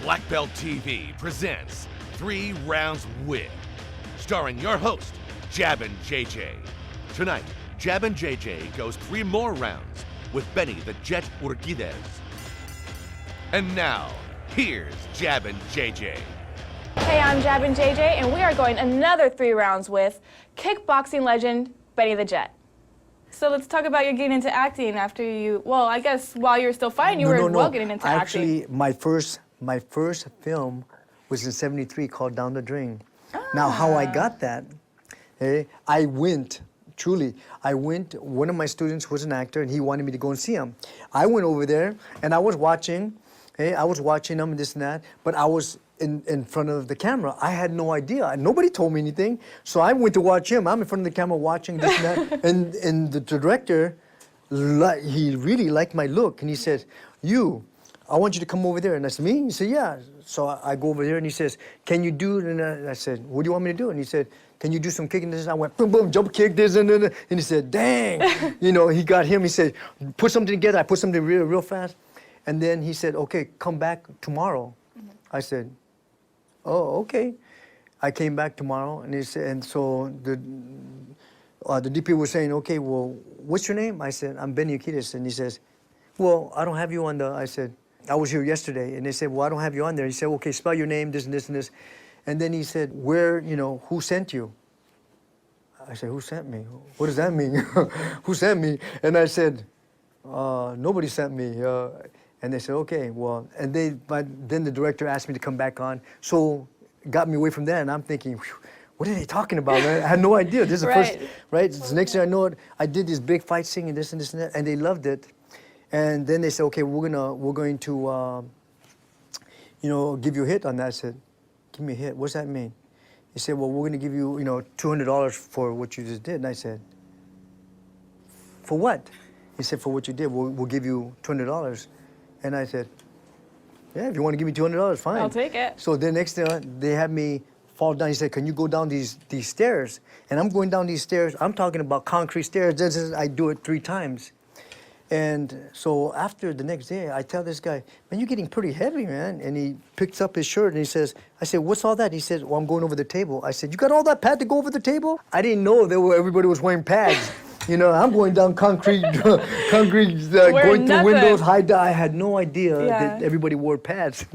Black Belt TV presents 3 Rounds With, starring your host, Jabbin' JJ. Tonight, Jabbin' JJ goes 3 more rounds with Benny the Jet Urquidez. And now, here's Jabbin' JJ. Hey, I'm Jabbin' JJ, and we are going another 3 rounds with kickboxing legend Benny the Jet. So let's talk about your getting into acting after you, well, I guess while you were still fighting, you were getting into acting. Actually, my first film was in '73 called Down the Drain. Now, how I got that, I went, one of my students was an actor, and he wanted me to go and see him. I went over there, and I was watching, him and this and that, but I was in front of the camera. I had no idea. Nobody told me anything. So I went to watch him. I'm in front of the camera watching this and that. and the director, he really liked my look. And he said, I want you to come over there. And I said, me? He said, yeah. So I go over there and he says, can you do it? And I said, what do you want me to do? And he said, can you do some kicking this? I went, boom, boom, jump kick this. And he said, dang. He got him. He said, put something together. I put something real fast. And then he said, okay, come back tomorrow. I said, oh, okay. I came back tomorrow, and he said, and so the DP was saying, okay, well, what's your name? I said, I'm Benny Urquidez, and he says, well, I don't have you on the. I said, I was here yesterday, and they said, well, I don't have you on there. He said, okay, spell your name, this and this and this, and then he said, who sent you? I said, who sent me? What does that mean? Who sent me? And I said, nobody sent me. And they said, okay, well, but then the director asked me to come back on, so got me away from that, and I'm thinking, what are they talking about, man? I had no idea. This is the first, right? So the next thing I know, I did this big fight scene and this and this and that, and they loved it. And then they said, okay, we're going to, give you a hit on that. I said, give me a hit. What's that mean? He said, well, we're going to give you, $200 for what you just did. And I said, for what? He said, for what you did, we'll give you $200. And I said, yeah, if you want to give me $200, fine. I'll take it. So the next thing, they had me fall down. He said, can you go down these stairs? And I'm going down these stairs. I'm talking about concrete stairs. I do it 3 times. And so after the next day, I tell this guy, man, you're getting pretty heavy, man. And he picks up his shirt and he says, I said, what's all that? He says, well, I'm going over the table. I said, you got all that pad to go over the table? I didn't know everybody was wearing pads. I'm going down concrete, going through windows, I had no idea that everybody wore pads.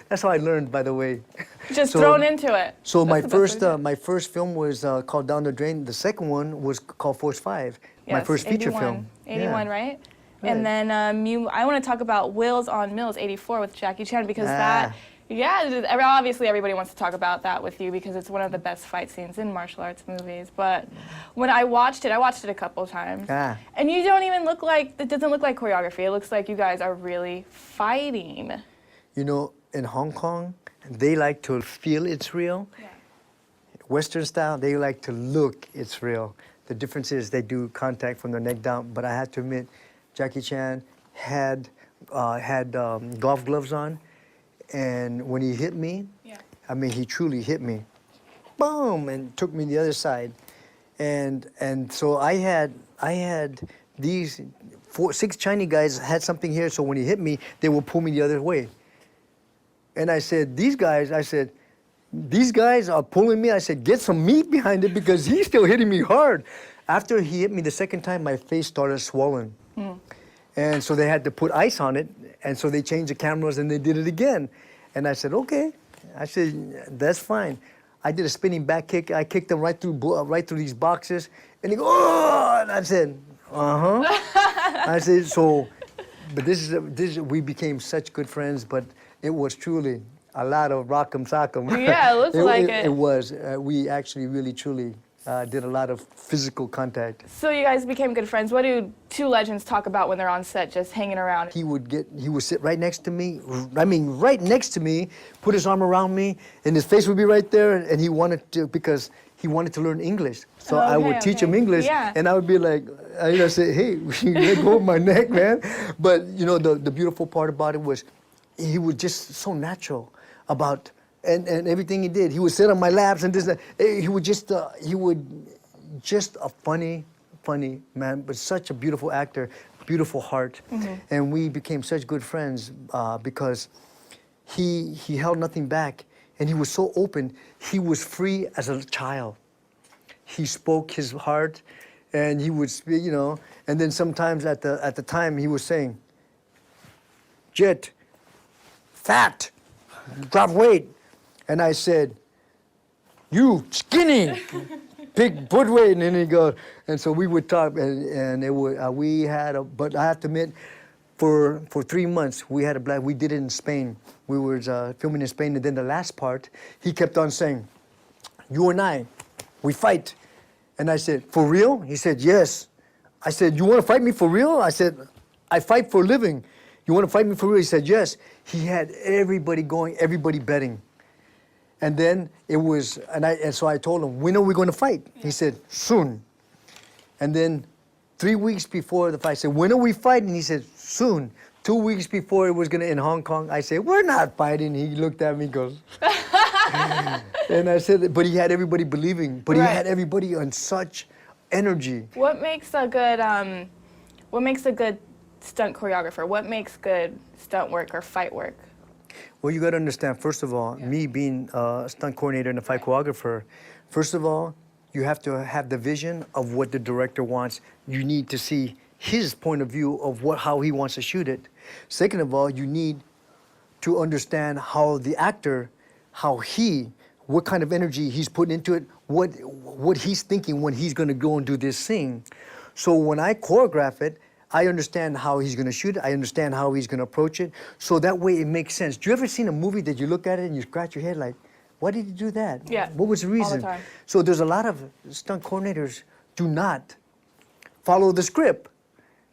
That's how I learned, by the way. Just thrown into it. So my first film was called Down the Drain. The second one was called Force 5. Yes, my first feature 81, film. 81, right? And then I want to talk about Wheels on Mills, 84 with Jackie Chan, because that, obviously everybody wants to talk about that with you because it's one of the best fight scenes in martial arts movies. But when I watched it a couple times, and you don't even look like, it doesn't look like choreography. It looks like you guys are really fighting. In Hong Kong, they like to feel it's real. Yeah. Western style, they like to look it's real. The difference is they do contact from the neck down, but I have to admit, Jackie Chan had golf gloves on, and when he hit me, he truly hit me, boom, and took me the other side, and so I had these 6 Chinese guys had something here, so when he hit me, they will pull me the other way, and I said, these guys are pulling me. I said, get some meat behind it because he's still hitting me hard. After he hit me the second time, my face started swollen. And so they had to put ice on it, and so they changed the cameras and they did it again. And I said, okay. I said, that's fine. I did a spinning back kick. I kicked him right through these boxes, and he goes, oh! And I said, I said, but we became such good friends, but it was truly a lot of rock'em sock'em. Yeah, it looks like it. It was. We actually really, truly did a lot of physical contact. So you guys became good friends. What do 2 legends talk about when they're on set, just hanging around? He would sit right next to me, right next to me, put his arm around me, and his face would be right there, and he wanted to learn English. So I would teach him English, and I would be like, say, hey, let go of my neck, man. But, the beautiful part about it was he was just so natural about and everything he did. He would sit on my laps and this. He would just a funny man, but such a beautiful actor, beautiful heart, and we became such good friends because he held nothing back, and he was so open. He was free as a child. He spoke his heart, and he would speak, you know. And then sometimes at the time he was saying, "Jet, fat, drop weight," and I said, "You skinny, big butt weight," and then he goes, and so we would talk, and it would we had a, but I have to admit, for 3 months we had a black. We did it in Spain. We were filming in Spain, and then the last part, he kept on saying, "You and I, we fight," and I said, "For real?" He said, "Yes." I said, "You want to fight me for real?" I said, "I fight for a living. You want to fight me for real?" He said, "Yes." He had everybody going, everybody betting. And then it was, and so I told him, "When are we going to fight?" He said, "Soon." And then 3 weeks before the fight, I said, "When are we fighting?" He said, "Soon." 2 weeks before it was going to in Hong Kong, I said, "We're not fighting." He looked at me and goes, and I said, but he had everybody believing, but he had everybody on such energy. What makes a good stunt choreographer? What makes good stunt work or fight work? Well, you got to understand, first of all, me being a stunt coordinator and a fight choreographer, first of all, you have to have the vision of what the director wants. You need to see his point of view of how he wants to shoot it. Second of all, you need to understand how the actor, what kind of energy he's putting into it, what he's thinking when he's going to go and do this scene. So when I choreograph it, I understand how he's going to shoot it. I understand how he's going to approach it. So that way it makes sense. Do you ever seen a movie that you look at it and you scratch your head like, why did he do that? Yeah. What was the reason? All the time. So there's a lot of stunt coordinators do not follow the script.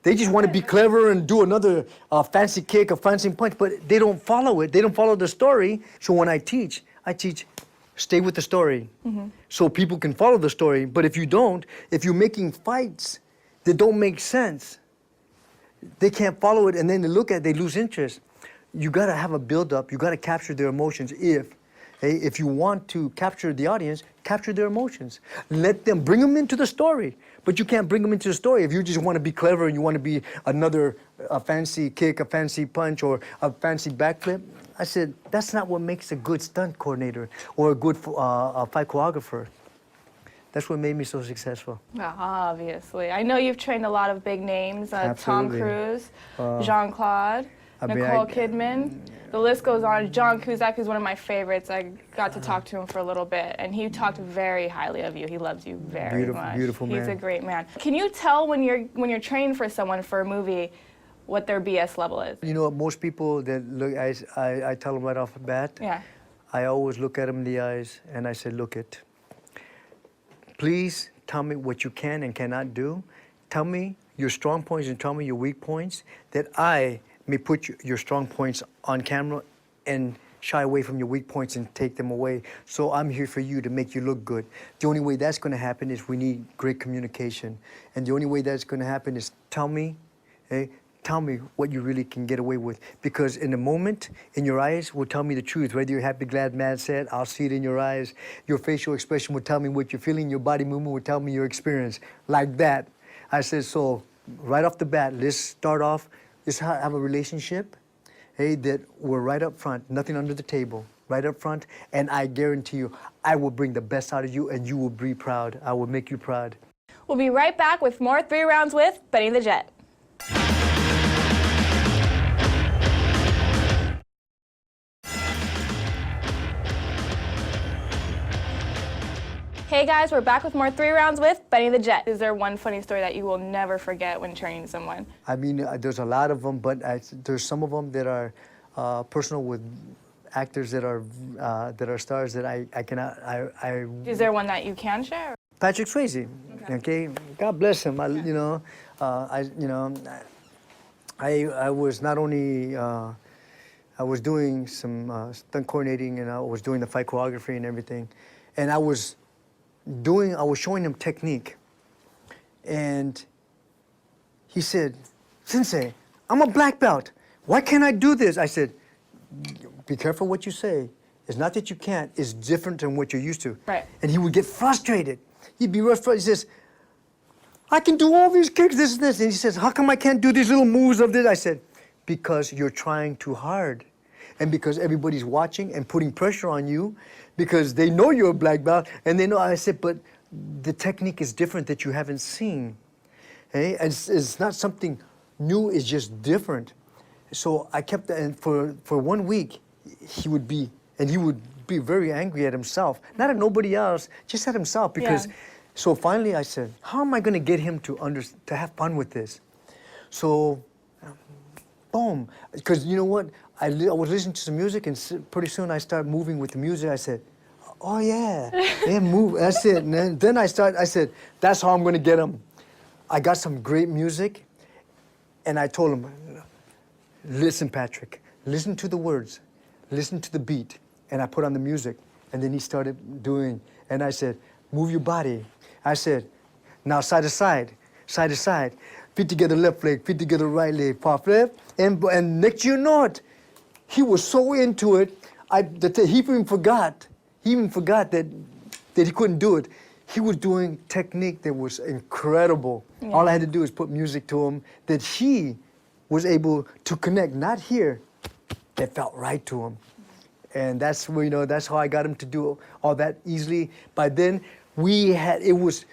They just want to be clever and do another fancy kick, a fancy punch, but they don't follow it. They don't follow the story. So when I teach, stay with the story. So people can follow the story. But if you don't, if you're making fights that don't make sense, they can't follow it, and then they lose interest. You got to have a build-up. You got to capture their emotions. If you want to capture the audience, capture their emotions. Bring them into the story. But you can't bring them into the story if you just want to be clever and you want to be a fancy kick, a fancy punch, or a fancy backflip. I said, that's not what makes a good stunt coordinator or a good fight choreographer. That's what made me so successful. Obviously. I know you've trained a lot of big names, Tom Cruise, Jean-Claude, Nicole Kidman. The list goes on. John Cusack is one of my favorites. I got to talk to him for a little bit, and he talked very highly of you. He loves you very much. Beautiful man. He's a great man. Can you tell when you're training for someone for a movie what their BS level is? You know, most people that look, I tell them right off the bat. Yeah. I always look at them in the eyes, and I say, "Look it. Please tell me what you can and cannot do. Tell me your strong points and tell me your weak points, that I may put your strong points on camera and shy away from your weak points and take them away. So I'm here for you to make you look good. The only way that's going to happen is we need great communication. And the only way that's going to happen is tell me what you really can get away with. Because in the moment, in your eyes will tell me the truth. Whether you're happy, glad, mad, sad, I'll see it in your eyes. Your facial expression will tell me what you're feeling. Your body movement will tell me your experience. Like that. I said, so right off the bat, let's start off, let's have a relationship, that we're right up front, nothing under the table, right up front. And I guarantee you, I will bring the best out of you and you will be proud. I will make you proud. We'll be right back with more 3 Rounds with Benny the Jet. Hey guys, we're back with more 3 Rounds with Benny the Jet. Is there one funny story that you will never forget when training someone? I mean, there's a lot of them, but there's some of them that are personal with actors that are stars that I cannot. Is there one that you can share? Patrick Swayze. Okay, God bless him. I was not only I was doing some stunt coordinating, and I was doing the fight choreography and everything, and I was showing him technique, and he said, "Sensei, I'm a black belt. Why can't I do this?" I said, "Be careful what you say. It's not that you can't. It's different than what you're used to." Right. And he would get frustrated. He'd be frustrated. He says, "I can do all these kicks, this and this." And he says, "How come I can't do these little moves of this?" I said, "Because you're trying too hard. and because everybody's watching and putting pressure on you because they know you're a black belt, and they know, I said, but the technique is different that you haven't seen. Okay? It's not something new, it's just different. So I kept that, and for 1 week, he would be very angry at himself, not at nobody else, just at himself, because, so finally I said, how am I gonna get him to have fun with this? So, boom, because you know what, I was listening to some music, and pretty soon I started moving with the music. I said, oh yeah, move, that's it. And then I said, that's how I'm gonna get him. I got some great music, and I told him, listen, Patrick, listen to the words, listen to the beat. And I put on the music, and then he started doing, and I said, move your body. I said, now side to side, side to side. Feet together left leg, feet together right leg, pop left. And next you know it, he was so into it, he even forgot that he couldn't do it. He was doing technique that was incredible. Yeah. All I had to do was put music to him that he was able to connect, not here, that felt right to him. And that's where, that's how I got him to do all that easily. By then, it was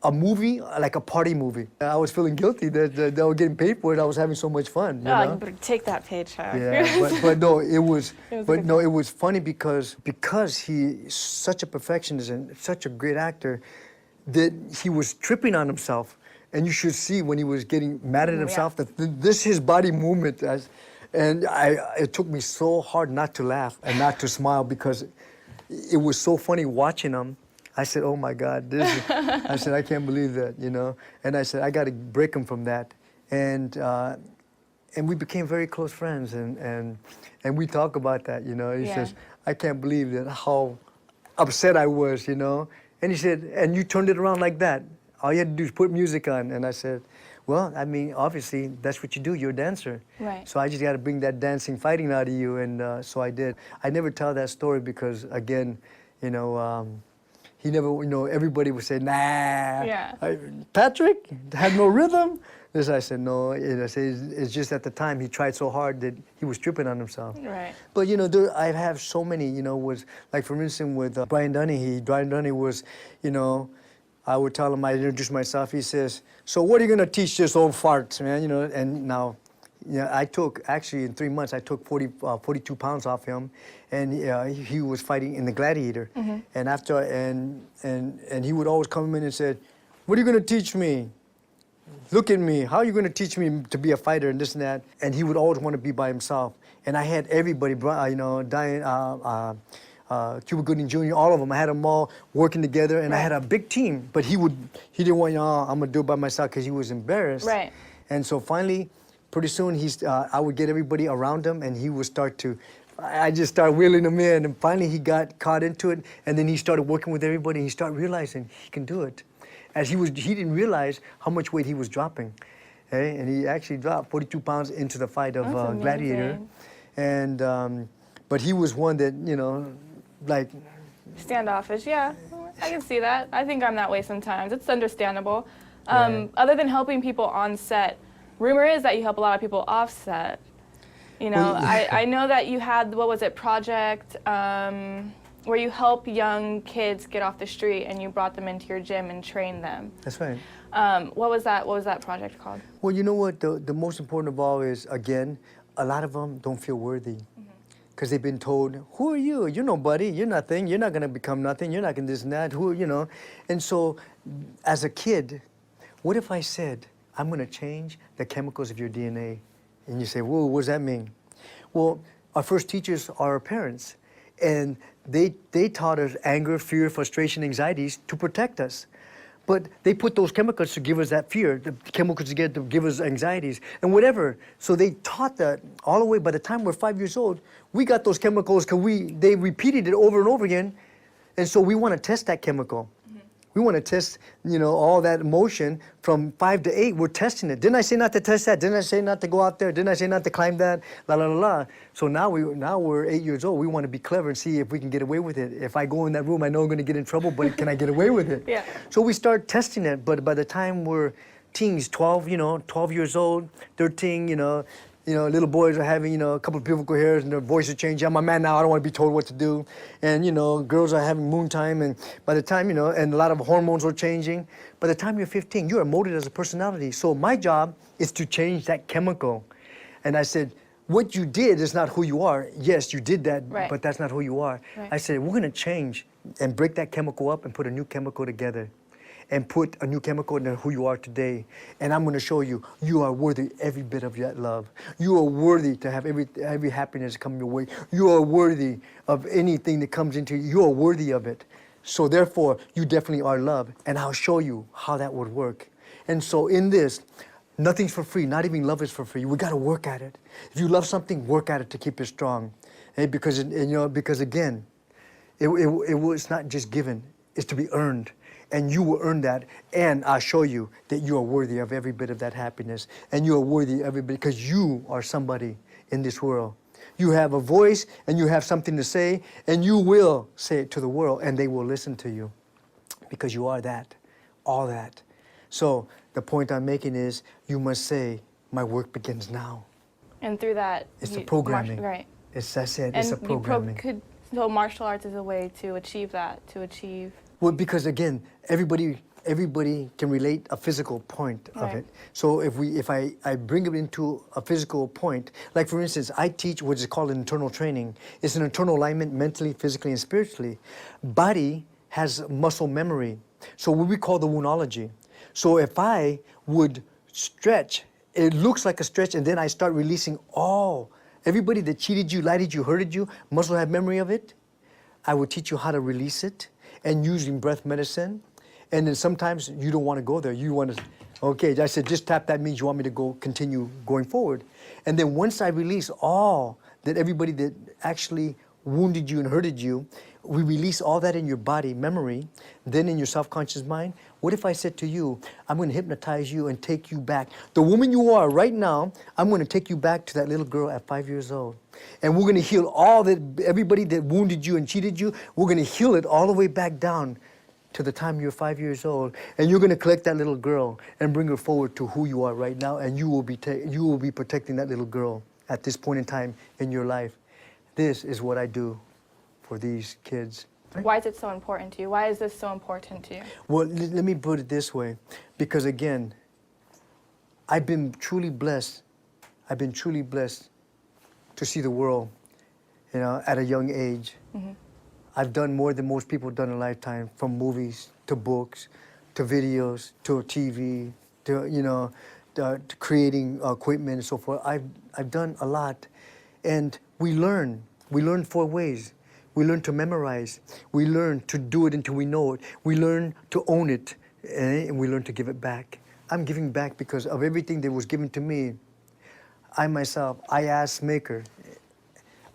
a movie, like a party movie. I was feeling guilty that they were getting paid for it. I was having so much fun. You better take that paycheck. Yeah, but no, it was funny because he's such a perfectionist and such a great actor that he was tripping on himself. And you should see when he was getting mad at himself that his body movement. And it took me so hard not to laugh and not to smile because it was so funny watching him. I said, oh my God, I said, I can't believe that, And I said, I got to break him from that. And we became very close friends, and we talk about that, He says, I can't believe that how upset I was, And he said, and you turned it around like that. All you had to do is put music on. And I said, well, I mean, obviously, that's what you do. You're a dancer. Right. So I just got to bring that dancing, fighting out of you, and so I did. I never tell that story because, again, he never, everybody would say, nah. Patrick had no rhythm. This I said, no. It's just at the time he tried so hard that he was tripping on himself. Right. But, I have so many, was, like, for instance, with Brian Dunne. Brian Dunne was, I would tell him, I introduce myself, he says, so what are you gonna teach this old fart, man? And now, I took, actually in 3 months, I took 42 pounds off him, and he was fighting in the Gladiator. Mm-hmm. And after, and he would always come in and say, what are you gonna teach me? Look at me, how are you gonna teach me to be a fighter and this and that? And he would always wanna be by himself. And I had everybody, Diane, Cuba Gooding Jr., all of them. I had them all working together, and I had a big team. But he didn't want, I'm gonna do it by myself because he was embarrassed. Right. And so finally, pretty soon, I would get everybody around him, and he would start to, I just started wheeling him in, and finally he got caught into it, and then he started working with everybody, and he started realizing he can do it. As he didn't realize how much weight he was dropping. Okay? And he actually dropped 42 pounds into the fight of Gladiator. And, but he was one that, like standoffish, yeah. I can see that. I think I'm that way sometimes. It's understandable. Other than helping people on set, rumor is that you help a lot of people off set. I know that you had, what was it, project where you help young kids get off the street and you brought them into your gym and trained them. That's right. What was that project called? Well, you know what, the most important of all is, again, a lot of them don't feel worthy. Because they've been told, who are you? You're nobody, you're nothing, you're not gonna become nothing, you're not gonna this and that, And so, as a kid, what if I said, I'm gonna change the chemicals of your DNA? And you say, whoa, what does that mean? Well, our first teachers are our parents. And they taught us anger, fear, frustration, anxieties to protect us. But they put those chemicals to give us that fear, the chemicals to give us anxieties, and whatever. So they taught that all the way. By the time we're 5 years old, we got those chemicals because they repeated it over and over again. And so we want to test that chemical. We want to test, all that emotion from 5 to 8. We're testing it. Didn't I say not to test that? Didn't I say not to go out there? Didn't I say not to climb that? La la la la. So now we're 8 years old. We want to be clever and see if we can get away with it. If I go in that room, I know I'm going to get in trouble, but can I get away with it? Yeah. So we start testing it. But by the time we're teens, 12, 12 years old, 13, little boys are having, a couple of pubic hairs and their voices changing. I'm a man now, I don't want to be told what to do. And, girls are having moon time, and by the time, and a lot of hormones are changing. By the time you're 15, you are molded as a personality. So my job is to change that chemical. And I said, what you did is not who you are. Yes, you did that, right. but that's not who you are. Right. I said, we're going to change and break that chemical up and put a new chemical together. And put a new chemical into who you are today. And I'm going to show you, you are worthy every bit of that love. You are worthy to have every happiness come your way. You are worthy of anything that comes into you. You are worthy of it. So therefore, you definitely are loved. And I'll show you how that would work. And so in this, nothing's for free. Not even love is for free. We got to work at it. If you love something, work at it to keep it strong. Because again, it's not just given. It's to be earned. And you will earn that, and I'll show you that you are worthy of every bit of that happiness, and you are worthy of every bit, because you are somebody in this world. You have a voice, and you have something to say, and you will say it to the world, and they will listen to you, because you are that, all that. So the point I'm making is, you must say, my work begins now. And through that, it's the programming. Right. It's a programming. So martial arts is a way to achieve that, Well, because again, everybody can relate a physical point of it. So if I bring it into a physical point, like for instance, I teach what is called internal training. It's an internal alignment mentally, physically, and spiritually. Body has muscle memory. So what we call the woundology. So if I would stretch, it looks like a stretch, and then I start releasing everybody that cheated you, lied to you, hurted you, muscle have memory of it. I would teach you how to release it. And using breath medicine. And then sometimes you don't want to go there. You want to, okay, I said, just tap, that means you want me to continue going forward. And then once I release all that, everybody that actually wounded you and hurted you, we release all that in your body, memory, then in your subconscious mind. What if I said to you, I'm going to hypnotize you and take you back. The woman you are right now, I'm going to take you back to that little girl at 5 years old. And we're going to heal everybody that wounded you and cheated you, we're going to heal it all the way back down to the time you're 5 years old. And you're going to collect that little girl and bring her forward to who you are right now, and you will be protecting that little girl at this point in time in your life. This is what I do for these kids. Why is it so important to you? Why is this so important to you? Well, let me put it this way. Because again, I've been truly blessed. I've been truly blessed to see the world, at a young age. Mm-hmm. I've done more than most people have done in a lifetime, from movies to books, to videos, to TV, to creating equipment and so forth. I've done a lot. And we learn 4 ways. We learn to memorize. We learn to do it until we know it. We learn to own it, and we learn to give it back. I'm giving back because of everything that was given to me. I asked Maker,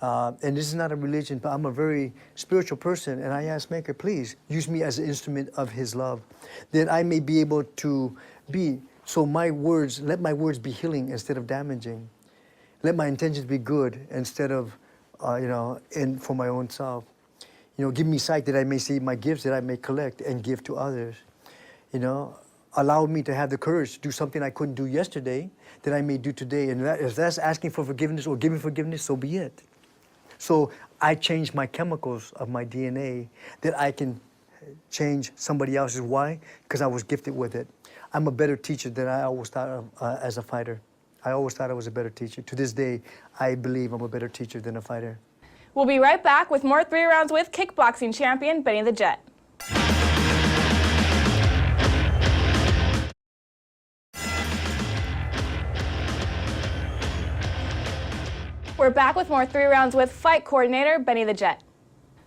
and this is not a religion, but I'm a very spiritual person, and I asked Maker, please use me as an instrument of His love, that I may be able to so let my words be healing instead of damaging. Let my intentions be good instead of, for my own self. Give me sight that I may see my gifts that I may collect and give to others. Allow me to have the courage to do something I couldn't do yesterday that I may do today. And if that's asking for forgiveness or giving forgiveness, so be it. So I changed my chemicals of my DNA that I can change somebody else's. Why? Because I was gifted with it. I'm a better teacher than I always thought of as a fighter. I always thought I was a better teacher. To this day, I believe I'm a better teacher than a fighter. We'll be right back with more 3 Rounds with kickboxing champion Benny the Jet. We're back with more 3 Rounds with fight coordinator Benny the Jet.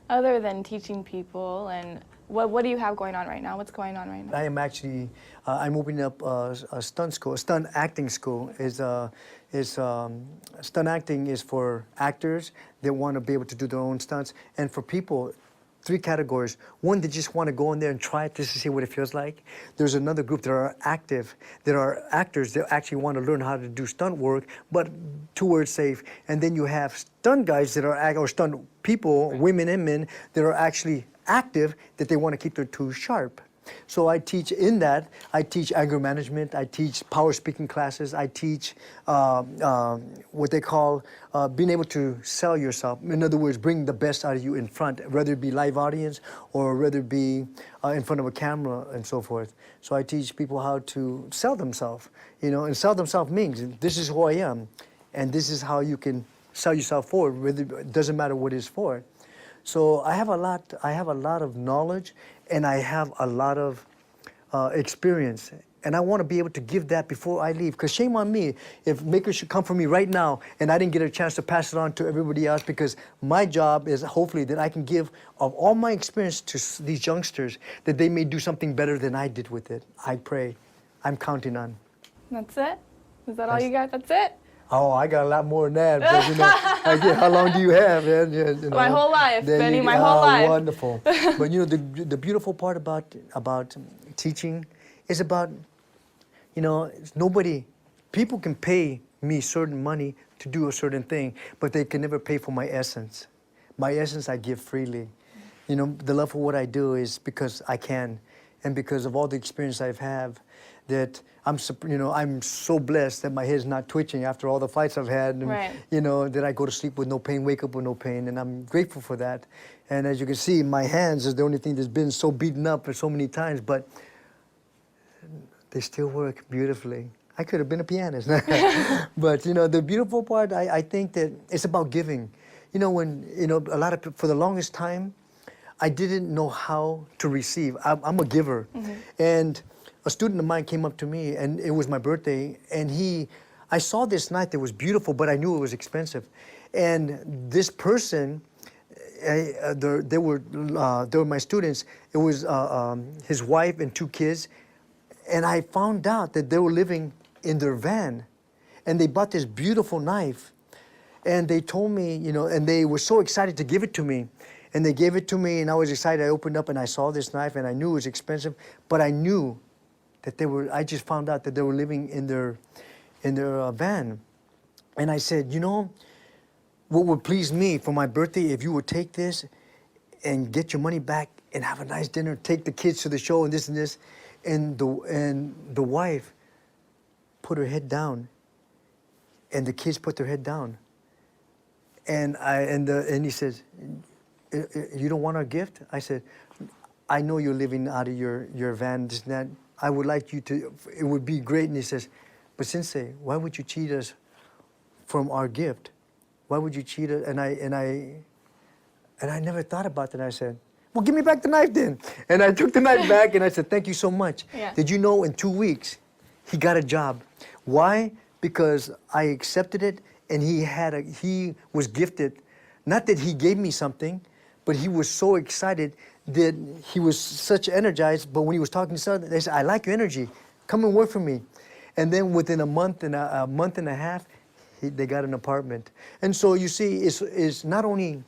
Other than teaching people, and what do you have going on right now? What's going on right now? I am actually, I'm opening up a stunt school, a stunt acting school. Stunt acting is for actors that want to be able to do their own stunts, and for people, 3 categories. One, they just want to go in there and try it just to see what it feels like. There's another group that are active, that are actors that actually want to learn how to do stunt work, but to where it's safe. And then you have stunt guys that are, or stunt people, women and men, that are actually active, that they want to keep their tools sharp. So I teach in that. I teach anger management. I teach power speaking classes. I teach what they call being able to sell yourself. In other words, bring the best out of you in front, whether it be live audience or whether it be in front of a camera and so forth. So I teach people how to sell themselves. And sell themselves means this is who I am, and this is how you can sell yourself forward. It doesn't matter what it's for. So I have a lot of knowledge, and I have a lot of experience, and I want to be able to give that before I leave. Because shame on me if makers should come for me right now and I didn't get a chance to pass it on to everybody else, because my job is hopefully that I can give of all my experience to these youngsters, that they may do something better than I did with it. I pray. I'm counting on. That's it? Is that all you got? That's it? Oh, I got a lot more than that. But, how long do you have? Man? My whole life, Benny, my whole life. Wonderful. But the beautiful part about teaching is about, people can pay me certain money to do a certain thing, but they can never pay for my essence. My essence I give freely. The love for what I do is because I can, and because of all the experience I've had, that I'm so blessed that my head's not twitching after all the fights I've had, and, right. That I go to sleep with no pain, wake up with no pain, and I'm grateful for that. And as you can see, my hands is the only thing that's been so beaten up for so many times, but they still work beautifully. I could have been a pianist. But, the beautiful part, I think that it's about giving. A lot of people, for the longest time, I didn't know how to receive. I'm a giver. Mm-hmm. And a student of mine came up to me, and it was my birthday, and I saw this knife that was beautiful, but I knew it was expensive. And this person, they were my students. It was his wife and 2 kids, and I found out that they were living in their van, and they bought this beautiful knife, and they told me, and they were so excited to give it to me. And they gave it to me, and I was excited. I opened up, and I saw this knife, and I knew it was expensive, but I knew that I just found out that they were living in their van. And I said, what would please me for my birthday if you would take this and get your money back and have a nice dinner, take the kids to the show and this and this. And the wife put her head down, and the kids put their head down. And he says, you don't want our gift? I said, I know you're living out of your van, this and that. I would like you to, it would be great. And he says, but Sensei, why would you cheat us from our gift? Why would you cheat us? And I never thought about that. I said, well, give me back the knife then. And I took the knife back, and I said, thank you so much. Yeah. Did you know in 2 weeks, he got a job? Why? Because I accepted it, and he was gifted. Not that he gave me something, but he was so excited that he was such energized. But when he was talking to someone, they said, I like your energy. Come and work for me. And then within a month and a half, they got an apartment. And so you see, it's not only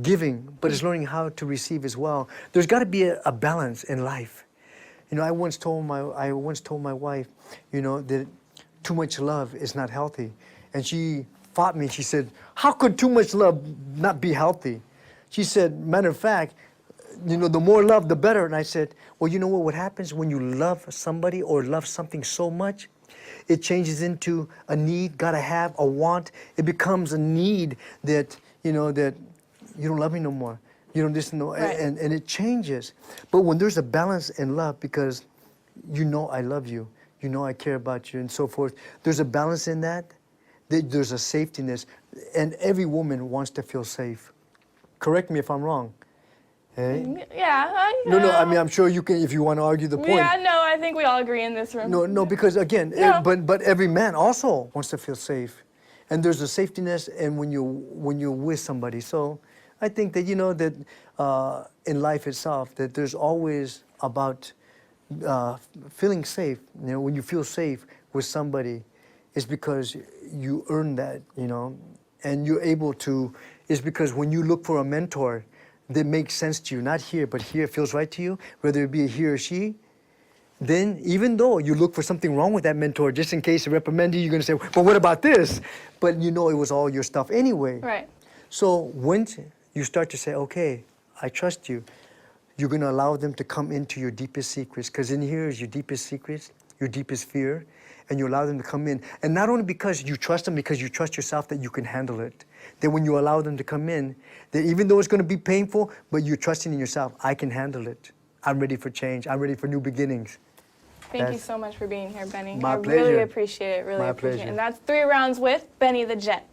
giving, but it's learning how to receive as well. There's got to be a balance in life. I once told my wife, that too much love is not healthy. And she fought me. She said, how could too much love not be healthy? She said, matter of fact, the more love, the better. And I said, well, you know what happens when you love somebody or love something so much? It changes into a need, gotta have, a want. It becomes a need that, that you don't love me no more. You don't listen, right. and it changes. But when there's a balance in love, because I love you, I care about you, and so forth, there's a balance in that. There's a safetiness, and every woman wants to feel safe. Correct me if I'm wrong. Hey? Yeah. No, I mean, I'm sure you can, if you want to argue the point. Yeah, no, I think we all agree in this room. No, because again, but every man also wants to feel safe. And there's a safetiness and when you're with somebody. So I think that, that in life itself, that there's always about feeling safe. When you feel safe with somebody, it's because you earn that, and you're able to, it's because when you look for a mentor that makes sense to you, not here, but here feels right to you, whether it be a he or she, then even though you look for something wrong with that mentor, just in case they reprimand you, you're going to say, well, what about this? But it was all your stuff anyway. Right. So once you start to say, okay, I trust you, you're going to allow them to come into your deepest secrets, because in here is your deepest secrets, your deepest fear, and you allow them to come in. And not only because you trust them, because you trust yourself that you can handle it. Then when you allow them to come in, that even though it's going to be painful, but you're trusting in yourself, I can handle it. I'm ready for change. I'm ready for new beginnings. Thank you so much for being here, Benny. My I pleasure. really appreciate it. Really My appreciate pleasure. it. And that's 3 rounds with Benny the Jet.